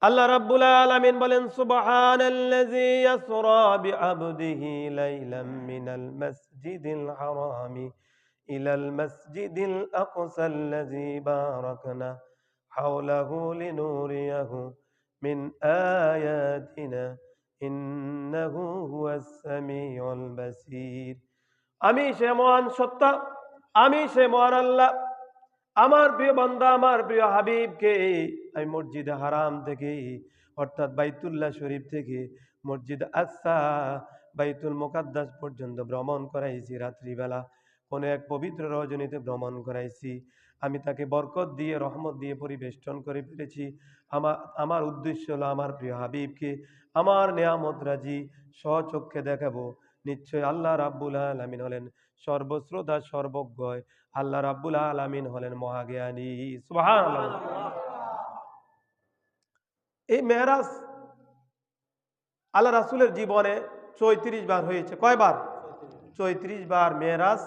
আল্লাহ রাব্বুল আলামিন বলেন সুবহানাল্লাযী ইয়াসরা বিআবদিহি লাইলাম মিনাল মাসজিদিল হারামি ইলাল মাসজিদিল আকসাল্লাযী বারাকনা হাওলাহু লিনুরিয়াহু মিন আয়াতিনা ইন্নাহু হুয়াস সামিউল বাসীর। আমি সে মহান সত্তা, আমি সে মহান আল্লাহ। আমার প্রিয় বান্দা, আমার প্রিয় হাবিবকে আমি মসজিদে হারাম থেকে, অর্থাৎ বাইতুল্লাহ শরীফ থেকে মসজিদ আকসা বাইতুল মুকাদ্দাস পর্যন্ত ভ্রমণ করাইছি। রাত্রিবেলা কোনো এক পবিত্র রজনীতে ভ্রমণ করাইছি। আমি তাকে বরকত দিয়ে, রহমত দিয়ে পরিবেষ্টন করে ফেলেছি। আমার আমার উদ্দেশ্য হলো আমার প্রিয় হাবিবকে আমার নেয়ামত রাজি স্বচক্ষে দেখাবো। নিশ্চয় আল্লাহ রাব্বুল আলামিন হলেন সর্বশ্রোতা সর্বজ্ঞ। আল্লাহ রাব্বুল আলামিন হলেন মহাজ্ঞানী। সুবহানাল্লাহ। এই মেরাজ আল্লাহ রাসূলের জীবনে ৩৪ বার হয়েছে। কয়বার? ৩৪ বার মেরাজ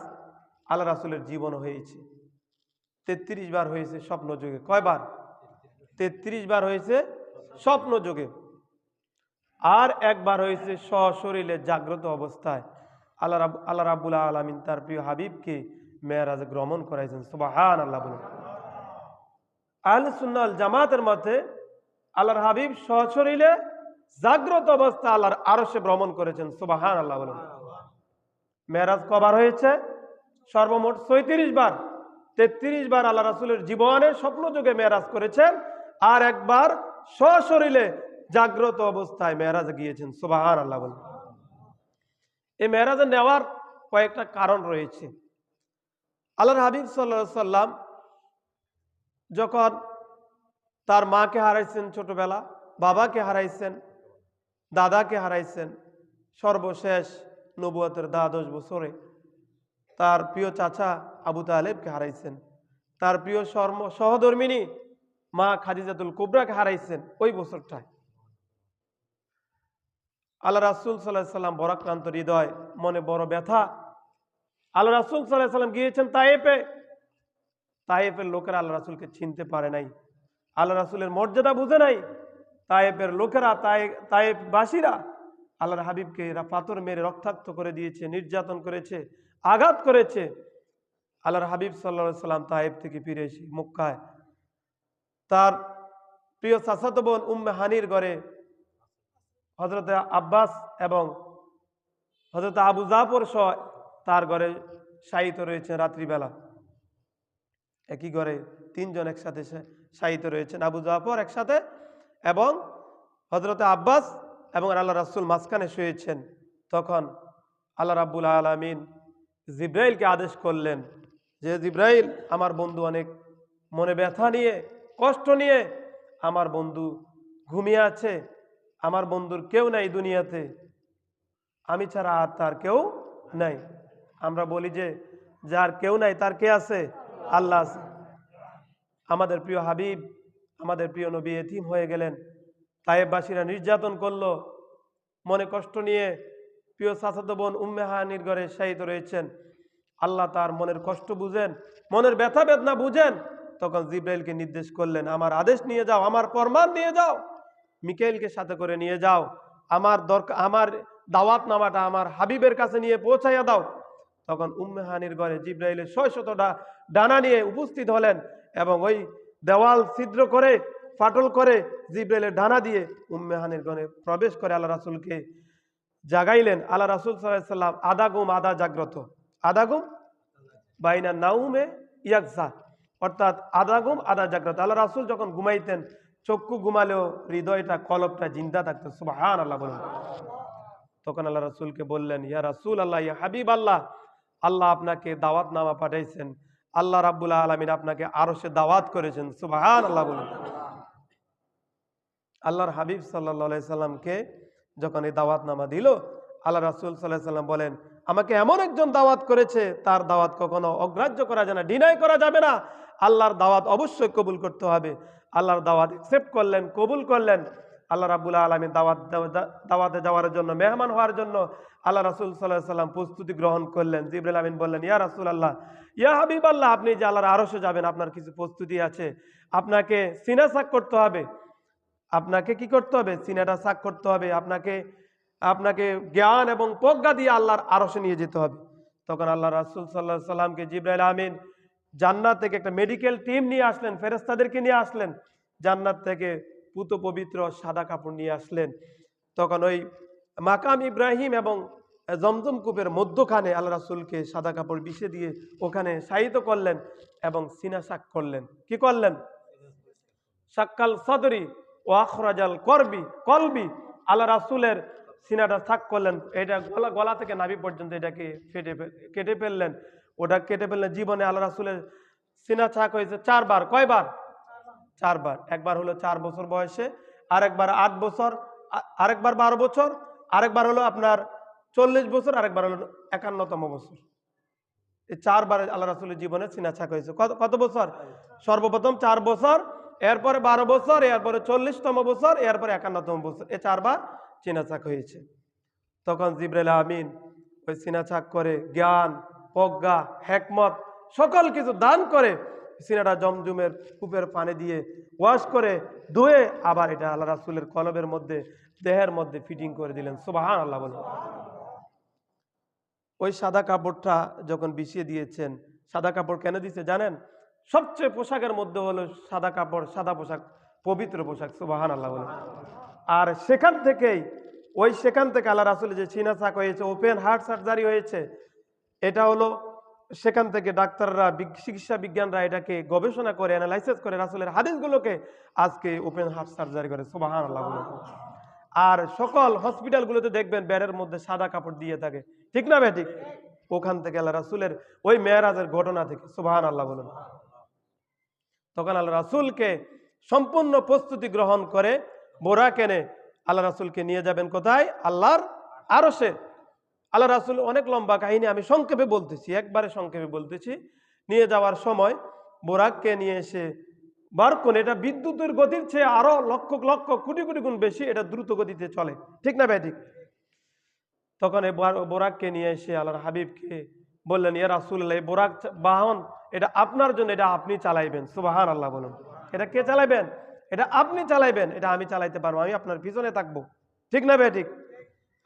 আল্লাহ রাসূলের জীবন হয়েছে। ৩৩ বার হয়েছে স্বপ্ন যুগে। কয়বার? ৩৩ বার হয়েছে স্বপ্ন যুগে। আর একবার হয়েছে সশরীরে জাগ্রত অবস্থায়। আল্লাহ রাব্বুল আলামিন তার প্রিয় হাবিবকে মেরাজে ভ্রমণ করাইছেন। সুবহানাল্লাহ বলুন। আহলে সুন্নাহ ওয়াল জামাতের মতে আল্লাহর হাবিব সশরীরে জাগ্রত অবস্থা আল্লাহর আরশে ভ্রমণ করেছেন। সুবহানাল্লাহ বলুন। মেরাজ কবার হয়েছে? সর্বমোট ৩৬ বার। ৩৩ বার আল্লাহ রাসূলের জীবনে স্বপ্ন যুগে মেরাজ করেছেন, আর একবার সশরীরে জাগ্রত অবস্থায় মেরাজে গিয়েছেন। সুবহানাল্লাহ বলুন। এই মেরাজে নেওয়ার কয়েকটা কারণ রয়েছে। আল্লাহর হাবিব সাল্লাল্লাহু আলাইহি সাল্লাম যখন তার মাকে হারাইছেন ছোটবেলা, বাবাকে হারাইছেন, দাদাকে হারাইছেন, সর্বশেষ নবুয়তের ১০ বছরে তার প্রিয় চাচা আবু তালেবকে হারাইছেন, তার প্রিয় সহধর্মিনী মা খাদিজাতুল কুবরাকে হারাইছেন ওই বছরটায়। আল্লাহ রাসূল সাল্লাল্লাহু আলাইহি সাল্লাম বরাক্রান্ত হৃদয়, মনে বড় ব্যথা। আল্লাহ রাসূল সাল্লাল্লাহু আলাইহি সাল্লাম গিয়েছেন তায়েফে। তায়েফের লোকেরা আল্লাহ রাসূলকে চিনতে পারে নাই, আল্লাহ রাসূলের মর্যাদা বুঝে নাই। তায়েফের লোকেরা, তায়েফবাসীরা আল্লাহর হাবিবকে পাথর মেরে রক্তাক্ত করে দিয়েছে, নির্যাতন করেছে, আঘাত করেছে। আল্লাহর হাবিব সাল্লাল্লাহু আলাইহি সাল্লাম তায়েফ থেকে ফিরে এসে মক্কায় তার প্রিয় চাচাতো বোন উম্মে হানির ঘরে হযরত আব্বাস এবং হযরত আবু জাফর সহ তার ঘরে শায়িত রয়েছেন। রাত্রিবেলা একই ঘরে তিনজন একসাথে শায়িত রয়েছেন, আবু জাফর একসাথে এবং হযরত আব্বাস এবং আল্লাহ রাসূল মাঝখানে শুয়েছেন। তখন আল্লাহ রাব্বুল আলামিন জিব্রাইলকে আদেশ করলেন যে, জিব্রাইল, আমার বন্ধু অনেক মনে ব্যথা নিয়ে, কষ্ট নিয়ে আমার বন্ধু ঘুমিয়ে আছে। আমার বন্ধুর কেউ নাই দুনিয়াতে, আমি ছাড়া আর তার কেউ নাই। আমরা বলি যে যার কেউ নাই তার কে আছে? আল্লাহ আছে। আমাদের প্রিয় হাবিব, আমাদের প্রিয় নবী এতিম হয়ে গেলেন। তায়েফবাসীরা নির্যাতন করলো, মনে কষ্ট নিয়ে প্রিয় চাচাতো বোন উম্মে হানির ঘরে শায়িত রয়েছেন। আল্লাহ তার মনের কষ্ট বুঝেন, মনের ব্যথা বেদনা বুঝেন। তখন জিব্রাইলকে নির্দেশ করলেন, আমার আদেশ নিয়ে যাও, আমার ফরমান নিয়ে যাও, মিকাইলকে সাথে করে নিয়ে যাও, আমার দাওয়াত নামাটা আমার হাবিবের কাছে নিয়ে পৌঁছাইয়া দাও। তখন উম্মে হানির ঘরে জিব্রাইলের ৬০০টা ডানা নিয়ে উপস্থিত হলেন এবং ওই দেওয়াল ছিদ্র করে, ফাটল করে জিব্রাইলের ডানা দিয়ে উম্মে হানির ঘরে প্রবেশ করে আল্লাহ রাসূলকে জাগাইলেন। আল্লাহ রাসূল সাল্লাল্লাহু আলাইহি সাল্লাম আধা ঘুম আধা জাগ্রত, আধা ঘুম বাইনা নাউমে ইয়াকজা, অর্থাৎ আধা ঘুম আধা জাগ্রত। আল্লাহ রাসূল যখন ঘুমাইতেন, চক্ষু ঘুমালেও হৃদয়টা, কলবটা জিন্দা থাকতো। সুবহানাল্লাহ বলুন। তখন আল্লাহ রাসূলকে বললেন, ইয়া রাসূলুল্লাহ, ইয়া হাবিব আল্লাহ, আল্লাহ আপনাকে দাওয়াত নামা পাঠাইছেন, আল্লাহ রাব্বুল আলামিন আপনাকে আরশে দাওয়াত করেছেন। সুবহানাল্লাহ বলুন। আল্লাহর হাবিব সাল্লাল্লাহু আলাইহি সাল্লামকে যখন এই দাওয়াত নামা দিল, আল্লাহ রাসূল সাল্লাল্লাহু আলাইহি সাল্লাম বলেন, আমাকে এমন একজন দাওয়াত করেছে, তার দাওয়াত কখনো অগ্রাহ্য করা যায় না, ডিনাই করা যাবে না। আল্লাহর দাওয়াত অবশ্যই কবুল করতে হবে। আল্লাহর দাওয়াত অ্যাকসেপ্ট করলেন, কবুল করলেন। আল্লাহ রাব্বুল আলামিন দাওয়াতে যাওয়ার জন্য, মেহমান হওয়ার জন্য আল্লাহ রাসূল সাল্লাল্লাহু আলাইহি সাল্লাম প্রস্তুতি গ্রহণ করলেন। জিবরাইল আমিন বললেন, ইয়া রাসূলুল্লাহ, ইয়া হাবিবাল্লাহ, আপনি যে আল্লাহর আরশে যাবেন, আপনার কিছু প্রস্তুতি আছে, আপনাকে সিনাসাক করতে হবে। আপনাকে কি করতে হবে? সিনাটা সাক করতে হবে, আপনাকে আপনাকে জ্ঞান এবং প্রজ্ঞা দিয়ে আল্লাহর আরশে নিয়ে যেতে হবে। তখন আল্লাহ রাসূল সাল্লাল্লাহু আলাইহি সাল্লামকে জিবরাইল আমিন জান্নাত থেকে একটা মেডিকেল টিম নিয়ে আসলেন, ফেরেশতাদেরকে নিয়ে আসলেন, জান্নাত থেকে পুত পবিত্র সাদা কাপড় নিয়ে আসলেন। তখন ওই মাকাম ইব্রাহিম এবং জমজম কূপের মধ্যখানে আল্লাহ রাসূলকে সাদা কাপড় বিছিয়ে দিয়ে ওখানে শায়িত করলেন এবং সিনা শাক করলেন। কি করলেন? শাক্কাল সদরি ও আখরাজাল কলবি। আল্লাহ রাসূলের সিনাটা শাক করলেন, এটা গলা গলা থেকে নাভি পর্যন্ত এটাকে কেটে ফেললেন। ওটা কেটে ফেললেন। জীবনে আল্লাহ রাসূলের সিনা শাক হয়েছে 4 বার। কয়বার? 4 বার। একবার হলো 4 বছর বয়সে, আরেকবার 8 বছর, আরেকবার 12 বছর, আরেকবার হলো আপনার 40 বছর, আরেকবার হলো 51তম বছর। এই 4 বার আল্লাহ রাসূলের জীবনে সিনা ছাক হয়েছে। কত কত বছর? সর্বপ্রথম 4 বছর, এরপরে 12 বছর, এরপরে 40তম বছর, এরপরে 51তম বছর। এই 4 বার সিনা ছাক হয়েছে। তখন জিবরাইল আমিন ওই সিনা ছাক করে জ্ঞান, প্রজ্ঞা, হিকমত সকল কিছু দান করে সিনাটা জমজমের কূপের পানি দিয়ে ওয়াশ করে ধুয়ে আবার এটা আল্লাহ রাসূলের কলবের মধ্যে, দেহের মধ্যে ফিটিং করে দিলেন। সুবহানাল্লাহ বলুন। ওই সাদা কাপড়টা যখন বিছিয়ে দিয়েছেন, সাদা কাপড় কেন দিয়েছে জানেন? সবচেয়ে পোশাকের মধ্যে হলো সাদা কাপড়, সাদা পোশাক পবিত্র পোশাক। সুবহানাল্লাহ বলুন। আর সেখান থেকে আল্লাহ রাসূলের যে সিনা ছাক হয়েছে, ওপেন হার্ট সার্জারি হয়েছে, এটা হলো সেখান থেকে ডাক্তাররা, চিকিৎসা বিজ্ঞানরা এটাকে গবেষণা করে অ্যানালাইসিস করে রাসূলের হাদিসগুলোকে আজকে ওপেন হার্ট সার্জারি করে। সুবহানাল্লাহ বলুন। আর সকল হসপিটালগুলোতে দেখবেন বেডের মধ্যে সাদা কাপড় দিয়ে থাকে, ঠিক না ভাই? ঠিক। ওখান থেকে আল্লাহ রাসূলের ওই মেরাজের ঘটনা থেকে। সুবহানাল্লাহ বলুন। তখন আল্লাহ রাসূলকে সম্পূর্ণ প্রস্তুতি গ্রহণ করে বোরাক এনে আল্লাহ রাসূলকে নিয়ে যাবেন কোথায়? আল্লাহর আরশে। আল্লাহ রাসূল অনেক লম্বা কাহিনী, আমি সংক্ষেপে বলতেছি, একবারে সংক্ষেপে বলতেছি। নিয়ে যাওয়ার সময় বোরাককে নিয়ে এসে বারকুন, এটা বিদ্যুতের গতির চেয়ে আরো লক্ষ লক্ষ কোটি কোটি গুণ বেশি, এটা দ্রুত গতিতে চলে, ঠিক না ভাই? ঠিক। তখন এই বোরাককে নিয়ে এসে আল্লাহর হাবিবকে বললেন, ইয়া রাসূলুল্লাহ, এই বোরাক বাহন এটা আপনার জন্য, এটা আপনি চালাইবেন। সুবহানাল্লাহ বলুন। এটা কে চালাইবেন? এটা আপনি চালাইবেন, এটা আমি চালাইতে পারবো, আমি আপনার পিছনে থাকবো, ঠিক না ভাই? ঠিক।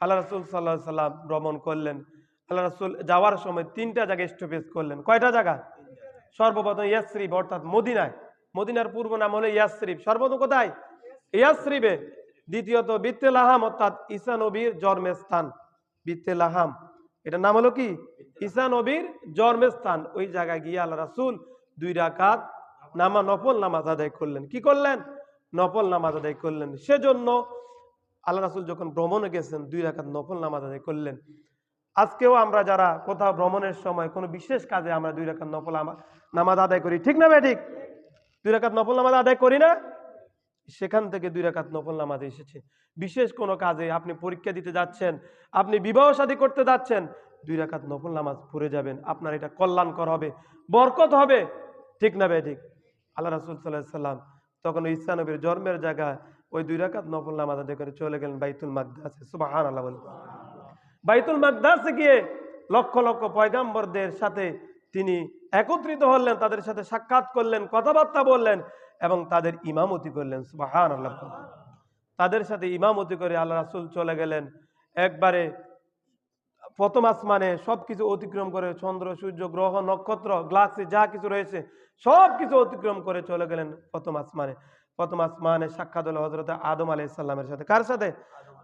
আল্লাহ রাসূল সাল্লাল্লাহু আলাইহি সাল্লাম ভ্রমণ করলেন। আল্লাহ রাসূল যাওয়ার সময় 3টা জায়গায় স্টপেজ করলেন। কয়টা জায়গা? সর্বপ্রথম ইয়াসরিব অর্থাৎ মদিনায়। মদিনার পূর্ব নাম হলো ইয়াসরিব। সর্বপ্রথম কোথায়? ইয়াসরিবে। দ্বিতীয়ত বিত্তেলাহাম অর্থাৎ ঈসা নবীর জন্মস্থান। বিত্তেলাহাম এটার নাম হলো কি? ঈসা নবীর জন্মস্থান। ওই জায়গায় গিয়ে আল্লাহ রাসূল 2 রাকাত নফল নামাজ আদায় করলেন। কি করলেন? নফল নামাজ আদায় করলেন। সেজন্য আল্লাহ রাসূল যখন ভ্রমণে গেছেন 2 রাকাত নফল নামাজ আদায় করলেন। আজকেও আমরা যারা কোথাও ভ্রমণের সময় কোনো বিশেষ কাজে আমরা 2 রাকাত নফল নামাজ আদায় করি, ঠিক না ভাই? ঠিক। 2 রাকাত নফল নামাজ আদায় করি না? সেখান থেকে 2 রাকাত নফল নামাজ এসেছে। বিশেষ কোনো কাজে আপনি পরীক্ষা দিতে যাচ্ছেন, আপনি বিবাহ শাদী করতে যাচ্ছেন, 2 রাকাত নফল নামাজ পড়ে যাবেন, আপনার এটা কল্যাণকর হবে, বরকত হবে, ঠিক না ভাই? ঠিক। আল্লাহ রাসূল সাল্লাল্লাহু আলাইহি সাল্লাম তখন ঈসা নবীর জন্মের জায়গায় ওই 2 রাকাত নফল নামাজ আদায় করে চলে গেলেন বাইতুল মাকদাসে। সুবহানাল্লাহ বলুন। বাইতুল মাকদাসে গিয়ে লক্ষ লক্ষ পয়গাম্বরদের সাথে তিনি একত্রিত হলেন, তাদের সাথে সাক্ষাৎ করলেন, কথাবার্তা বললেন এবং তাদের ইমামতি করলেন। সুবহানাল্লাহ। তাদের সাথে ইমামতি করে আল্লাহ রাসূল চলে গেলেন একবারে প্রথম আসমানে, সবকিছু অতিক্রম করে, চন্দ্র, সূর্য, গ্রহ, নক্ষত্র, গ্যালাক্সি যা কিছু রয়েছে সবকিছু অতিক্রম করে চলে গেলেন প্রথম আসমানে। প্রথম আসমানে সাক্ষাৎ হলো হযরত আদম আলাইহিস সালামের সাথে। কার সাথে?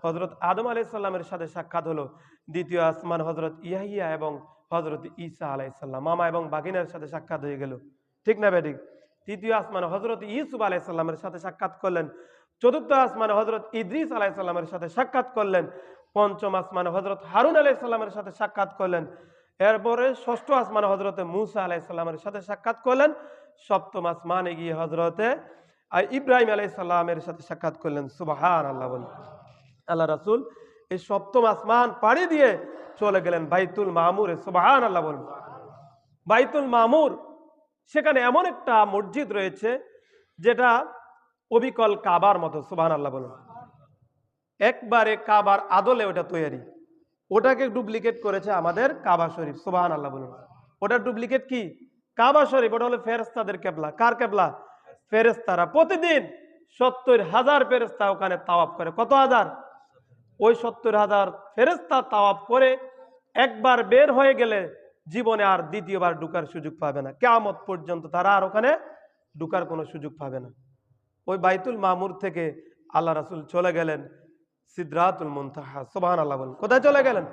হযরত আদম আলাইহিস সালামের সাথে সাক্ষাৎ হলো। দ্বিতীয় আসমান হযরত ইয়াহিয়া এবং হযরত ঈসা আলাইহিস সালাম, মামা এবং ভাগিনার সাথে সাক্ষাৎ হয়ে গেল, ঠিক না বেঠিক? তৃতীয় আসমানে হযরত ইউসুফ আলাইহিস সালামের সাথে সাক্ষাৎ করলেন। চতুর্থ আসমানে হযরত ইদ্রিস আলাইহিস সালামের সাথে সাক্ষাৎ করলেন। পঞ্চম আসমানে হযরত হারুন আলাইহিস সালামের সাথে সাক্ষাৎ করলেন। এরপরে ষষ্ঠ আসমানে হযরত মূসা আলাইহিস সালামের সাথে সাক্ষাৎ করলেন। সপ্তম আসমানে গিয়ে হযরতে ইব্রাহিম আলাইহিস সালামের সাথে সাক্ষাৎ করলেন। সুবহানাল্লাহ বলুন। আল্লাহ রাসূল এই সপ্তম আসমান পাড়ি দিয়ে চলে গেলেন বাইতুল মামুরে। সুবহানাল্লাহ বলুন। বাইতুল মামুর, সেখানে এমন একটা মসজিদ রয়েছে যেটা অবিকল কাবার মতো। সুবহানাল্লাহ বলুন। একবারে কাবার আদলে ওটা তৈরি, ওটাকে ডুপ্লিকেট করেছে আমাদের কাবা শরীফ। সুবহানাল্লাহ বলুন। ওটা ডুপ্লিকেট কি? কাবা শরীফ। ওটা হলো ফেরেশতাদের কিবলা। কার কিবলা? ফেরেশতারা প্রতিদিন 70,000 ফেরেশতা ওখানে তাওয়াফ করে। কত হাজার? ওই 70,000 ফেরেশতা তাওয়াফ করে একবার বের হয়ে গেলে জীবনে আর দ্বিতীয়বার ঢুকার সুযোগ পাবে না। কিয়ামত পর্যন্ত তারা আর ওখানে ঢুকার কোনো সুযোগ পাবে না। ওই বাইতুল মামুর থেকে আল্লাহ রাসূল চলে গেলেন সিদরাতুল মুনতাহা। সুবহানাল্লাহ বলেন। কোথায় চলে গেলেন?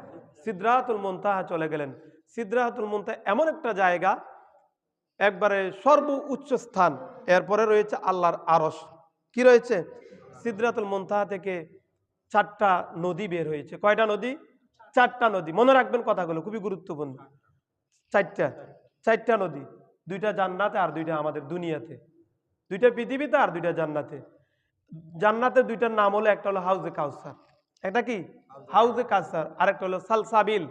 সিদরাতুল মুনতাহা চলে গেলেন। সিদরাতুল মুনতাহা এমন একটা জায়গা, একবারে সর্বোচ্চ স্থান। এরপরে রয়েছে আল্লাহর আরশ। কি রয়েছে? সিদরাতুল মুনতাহা থেকে 4টা নদী বের হয়েছে। কয়টা নদী? 4টা নদী। মনে রাখবেন কথাগুলো, খুবই গুরুত্বপূর্ণ। 4টা নদী, 2টা জান্নাতে আর 2টা আমাদের দুনিয়াতে, 2টা পৃথিবীতে আর 2টা জান্নাতে। জান্নাতে 2টার নাম হলো, একটা হলো হাউজে কাউসার, একটা কি হাউজে কাউসার, আর একটা হলো সালসাবিল,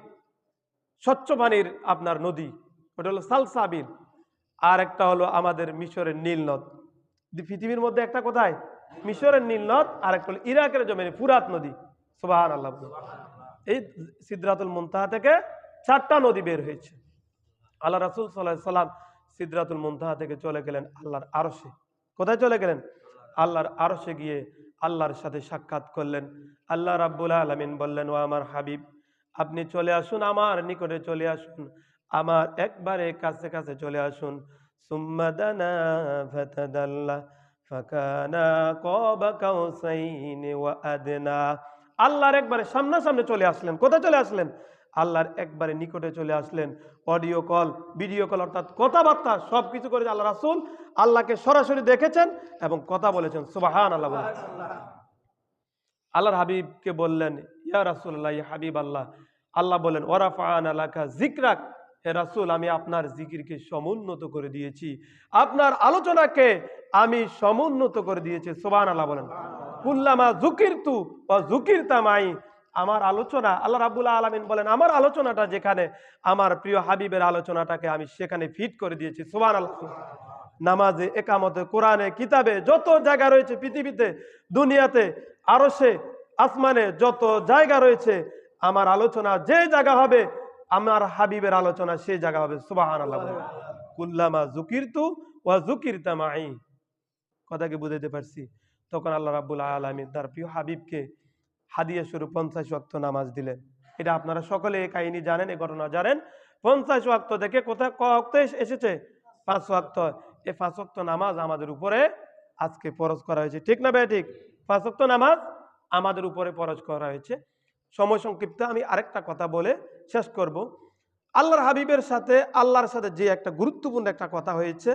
স্বচ্ছ পানির আপনার নদী, ওটা হলো সালসাবিল। আর একটা হলো আমাদের মিশরের নীল নদ। পৃথিবীর মধ্যে একটা কোথায়? মিশরের নীল নদ, আর একটা হলো ইরাকের জমিনে ফুরাত নদী। সুবহানাল্লাহ। এই সিদরাতুল মুনতাহা থেকে 4টা নদী বের হয়েছে। আল্লাহ রাসূল সাল্লাল্লাহু আলাইহি সাল্লাম সিদরাতুল মুনতাহা থেকে চলে গেলেন আল্লাহর আরশে। কোথায় চলে গেলেন? আল্লাহর আরশে গিয়ে আল্লাহর সাথে সাক্ষাৎ করলেন। আল্লাহ রাব্বুল আলামিন বললেন, ও আমার হাবিব, আপনি চলে আসুন, আমার নিকটে চলে আসুন, আমার একবারে কাছে কাছে চলে আসুন। সুম্মা দানা ফাতাদাল্লা ফাকানা কাবা কাউসাইনি ওয়া আদনা। আল্লাহর একবারে সামনাসামনি চলে আসলেন। কোথায় চলে আসলেন? আল্লাহর একবারে নিকটে চলে আসলেন। অডিও কল, ভিডিও কল, অর্থাৎ কথাবার্তা সবকিছু করে আল্লাহ রাসূল আল্লাহকে সরাসরি দেখেছেন এবং কথা বলেছেন। সুবহানাল্লাহ বলেন। আল্লাহর হাবিবকে বললেন, ইয়া রাসূলুল্লাহ, ইয়া হাবিব আল্লাহ। আল্লাহ বলেন, ওয়ারাফা'না লাকা যিকরাক, হে রাসূল, আমি আপনার জিকিরকে সমুন্নত করে দিয়েছি, আপনার আলোচনাকে আমি সমুন্নত করে দিয়েছি। সুবহানাল্লাহ বলেন। কুল্লামা যুকিরতু ওয়া যুকিরতা মাই, আমার আলোচনা, আল্লাহ রাব্বুল আলামিন বলেন, আমার আলোচনাটা যেখানে, আমার প্রিয় হাবিবের আলোচনাটাকে আমি সেখানে ফিট করে দিয়েছি। সুবহানাল্লাহ। নামাজে, একামতে, কোরআনে, কিতাবে, যত জায়গা রয়েছে পৃথিবীতে, দুনিয়াতে, আরশে, আসমানে যত জায়গা রয়েছে, আমার আলোচনা যে জায়গা হবে, আমার হাবিবের আলোচনা সেই জায়গা হবে। সুবহানাল্লাহ। কুল্লামা যুকিরতু ওয়া যুকিরতা মাই। কথা কি বুঝাইতে পারছি? তখন আল্লাহ রাব্বুল আলামিন তার প্রিয় হাবিবকে হাদিয়া স্বরূপ 50 ওয়াক্ত নামাজ দিলেন। এটা আপনারা সকলে এই কাহিনী জানেন, এই ঘটনা জানেন। 50 ওয়াক্ত থেকে কোথায় ওয়াক্ত এসেছে? 5 ওয়াক্ত। এই 5 ওয়াক্ত নামাজ আমাদের উপরে আজকে ফরজ করা হয়েছে। ঠিক না ভাই? ঠিক। 5 ওয়াক্ত নামাজ আমাদের উপরে ফরজ করা হয়েছে। সময় সংক্ষিপ্ত, আমি আরেকটা কথা বলে শেষ করব। আল্লাহর হাবিবের সাথে, আল্লাহর সাথে যে একটা গুরুত্বপূর্ণ একটা কথা হয়েছে,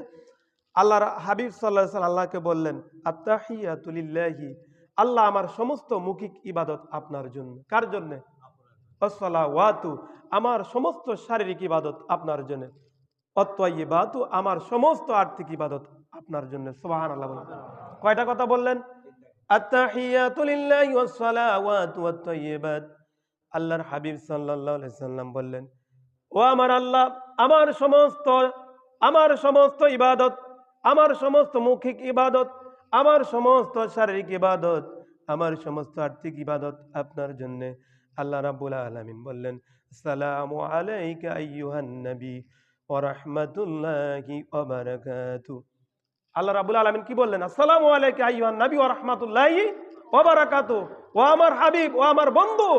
আল্লাহর হাবিব সাল্লাল্লাহু আলাইহি ওয়াসাল্লাম আল্লাহকে বললেন, আত্তাহিয়াতু লিল্লাহি, আল্লাহ আমার সমস্ত মৌখিক ইবাদত আপনার জন্য। কার জন্য? আসসালাওয়াতু, আমার সমস্ত শারীরিক ইবাদত আপনার জন্য। অত্তাইয়্যিবাতু, আমার সমস্ত আর্থিক ইবাদত আপনার জন্য। সুবহানাল্লাহ। কয়টা কথা বললেন? আত্তাহিয়াতু লিল্লাহি ওয়াসসালাওয়াতু ওয়াত্তাইয়্যিবাত। আল্লাহর হাবিব সাল্লাল্লাহু আলাইহি সাল্লাম বললেন, ও আমার আল্লাহ, আমার সমস্ত ইবাদত, আমার সমস্ত মৌখিক ইবাদত, আমার সমস্ত শারীরিক ইবাদত, আমার সমস্ত আর্থিক ইবাদত আপনার জন্য। আল্লাহ রাব্বুল আলামিন বললেন, আসসালামু আলাইকা আইয়ুহান নবী ওয়া রাহমাতুল্লাহি ওয়া বারাকাতুহু। আল্লাহ রাব্বুল আলামিন কি বললেন? আসসালামু আলাইকা আইয়ুহান নবী ওয়া রাহমাতুল্লাহি ওয়া বারাকাতুহু। ও আমার হাবিব, ও আমার বন্ধু,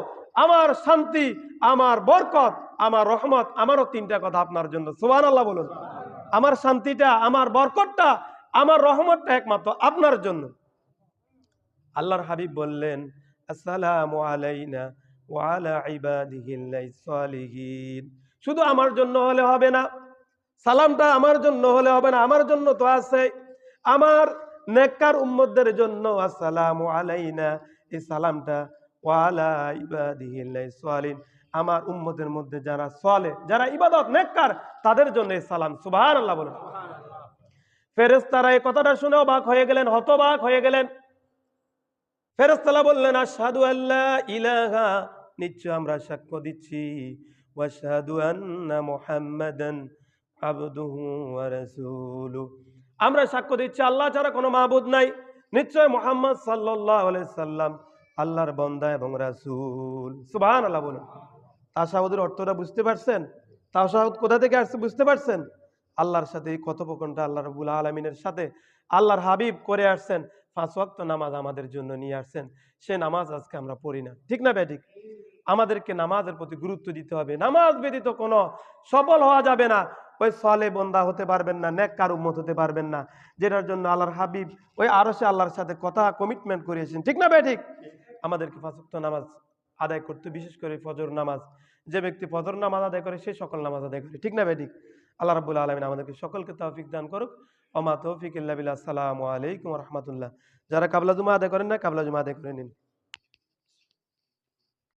আমার শান্তি, আমার বরকত, আমার রহমত, আমারও 3টা কথা আপনার জন্য। সুবহানাল্লাহ বলুন। আমার শান্তিটা, আমার বরকতটা, আমার রহমতটা একমাত্র আপনার জন্য। আল্লাহর হাবিব বললেন, আসসালামু আলাইনা ওয়া আলা ইবাদিহিল্লাহিস সালিহিন। শুধু আমার জন্য হলে হবে না, সালামটা আমার জন্য হলে হবে না, আমার জন্য তো আছে, আমার নেককার উম্মতদের জন্য আসসালামু আলাইনা, এই সালামটা, ওয়া আলা ইবাদিহিল্লাহিস সালিহিন, আমার উম্মতের মধ্যে যারা সালেহ, যারা ইবাদত নেককার, তাদের জন্য এই সালাম। সুবহানাল্লাহ বলুন। ফেরেশতারা এই কথাটা শুনে অবাক হয়ে গেলেন, হতবাক হয়ে গেলেন। ফেরেশতারা বললেন, আশহাদু আল্লা ইলাহা, নিশ্চয় আমরা সাক্ষ্য দিচ্ছি, ওয়া আশহাদু আন্না মুহাম্মাদান আবদুহু ওয়া রাসূলুহু, আমরা সাক্ষ্য দিচ্ছি আল্লাহ ছাড়া কোনো মাবুদ নাই, নিশ্চয় মুহাম্মদ সাল্লাল্লাহু আলাইহি সাল্লাম আল্লাহর বান্দা এবং রাসূল। সুবহানাল্লাহ বলুন। তাশাহুদের অর্থটা বুঝতে পারছেন? তাশাহুদ কোথা থেকে আসছে বুঝতে পারছেন? আল্লাহর সাথে এই কথোপকথনটা আল্লাহ রাব্বুল আলামিনের সাথে আল্লাহর হাবিব করে আসছেন। 5 ওয়াক্ত নামাজ আমাদের জন্য নিয়ে আসছেন, সে নামাজ আজকে আমরা পড়ি না। ঠিক না বেঠিক? আমাদেরকে নামাজের প্রতি গুরুত্ব দিতে হবে। নামাজ ব্যতীত কোনো সফল হওয়া যাবে না। ওই সালে বন্দা হতে পারবেন না, নেককার উম্মত হতে পারবেন না, যেটার জন্য আল্লাহর হাবিব ওই আরশে আল্লাহর সাথে কথা কমিটমেন্ট করিয়েছেন। ঠিক না বেঠিক? আমাদেরকে 5 ওয়াক্ত নামাজ আদায় করতে, বিশেষ করে ফজর নামাজ। যে ব্যক্তি ফজর নামাজ আদায় করে সে সকল নামাজ আদায় করে। ঠিক না বেঠিক? আল্লাহ রাব্বুল আলামিন আমাদেরকে সকলকে তৌফিক দান করুক। ওয়া মা তৌফিক ইল্লা বিল্লাহ। আসসালামু আলাইকুম ওয়া রাহমাতুল্লাহ। যারা কাবলা জুমা আদায় করেন না, কাবলা জুমা আদায় করে নিন।